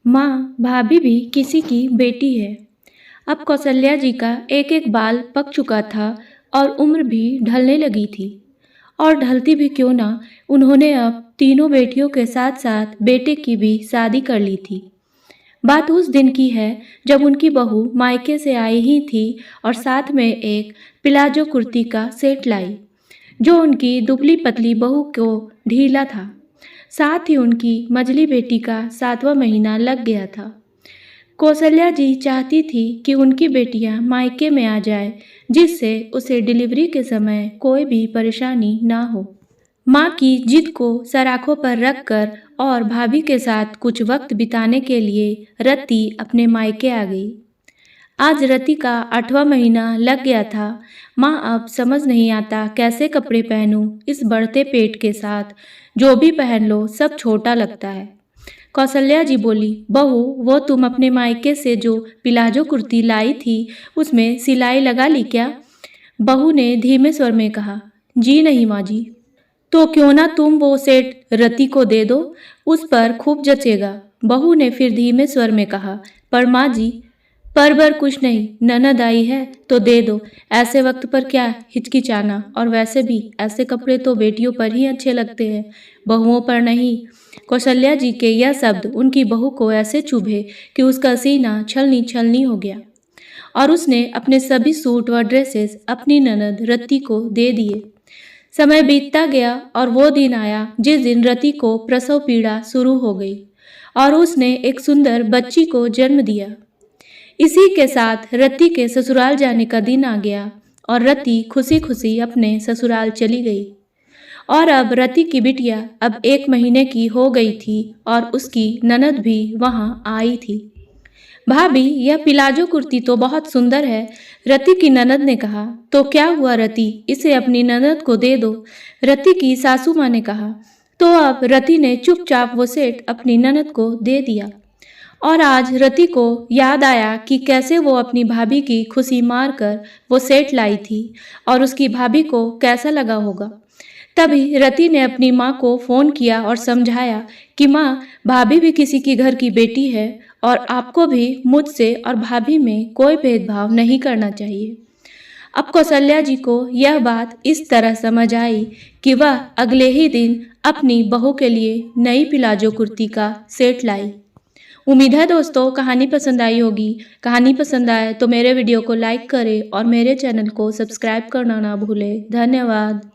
माँ भाभी भी किसी की बेटी है। अब कौशल्या जी का एक एक बाल पक चुका था और उम्र भी ढलने लगी थी। और ढलती भी क्यों ना, उन्होंने अब तीनों बेटियों के साथ साथ बेटे की भी शादी कर ली थी। बात उस दिन की है जब उनकी बहू मायके से आई ही थी और साथ में एक प्लाजो कुर्ती का सेट लाई, जो उनकी दुबली पतली बहू को ढीला था। साथ ही उनकी मझली बेटी का 7वां महीना लग गया था। कौशल्या जी चाहती थी कि उनकी बेटियां मायके में आ जाए, जिससे उसे डिलीवरी के समय कोई भी परेशानी ना हो। माँ की जिद को सराखों पर रखकर और भाभी के साथ कुछ वक्त बिताने के लिए रति अपने मायके आ गई। आज रति का 8वां महीना लग गया था। माँ अब समझ नहीं आता कैसे कपड़े पहनूं, इस बढ़ते पेट के साथ जो भी पहन लो सब छोटा लगता है। कौशल्या जी बोली, बहू वो तुम अपने मायके से जो प्लाजो कुर्ती लाई थी उसमें सिलाई लगा ली क्या? बहू ने धीमे स्वर में कहा, जी नहीं माँ जी। तो क्यों ना तुम वो सेट रति को दे दो, उस पर खूब जचेगा। बहू ने फिर धीमे स्वर में कहा, पर माँ जी, पर कुछ नहीं, ननद आई है तो दे दो। ऐसे वक्त पर क्या हिचकिचाना, और वैसे भी ऐसे कपड़े तो बेटियों पर ही अच्छे लगते हैं, बहुओं पर नहीं। कौशल्या जी के यह शब्द उनकी बहू को ऐसे चुभे कि उसका सीना छलनी छलनी हो गया और उसने अपने सभी सूट व ड्रेसेस अपनी ननद रति को दे दिए। समय बीतता गया और वो दिन आया जिस दिन रति को प्रसव पीड़ा शुरू हो गई और उसने एक सुंदर बच्ची को जन्म दिया। इसी के साथ रति के ससुराल जाने का दिन आ गया और रति खुशी खुशी अपने ससुराल चली गई। और अब रति की बिटिया अब 1 महीने की हो गई थी और उसकी ननद भी वहां आई थी। भाभी, यह प्लाजो कुर्ती तो बहुत सुंदर है, रति की ननद ने कहा। तो क्या हुआ रति, इसे अपनी ननद को दे दो, रति की सासू माँ ने कहा। तो अब रति ने चुपचाप वो सेट अपनी ननद को दे दिया। और आज रति को याद आया कि कैसे वो अपनी भाभी की खुशी मारकर वो सेट लाई थी और उसकी भाभी को कैसा लगा होगा। तभी रति ने अपनी माँ को फ़ोन किया और समझाया कि माँ, भाभी भी किसी की घर की बेटी है और आपको भी मुझसे और भाभी में कोई भेदभाव नहीं करना चाहिए। अब कौशल्या जी को यह बात इस तरह समझ आई कि वह अगले ही दिन अपनी बहू के लिए नई प्लाजो कुर्ती का सेट लाई। उम्मीद है दोस्तों कहानी पसंद आई होगी। कहानी पसंद आए तो मेरे वीडियो को लाइक करें और मेरे चैनल को सब्सक्राइब करना ना भूलें। धन्यवाद।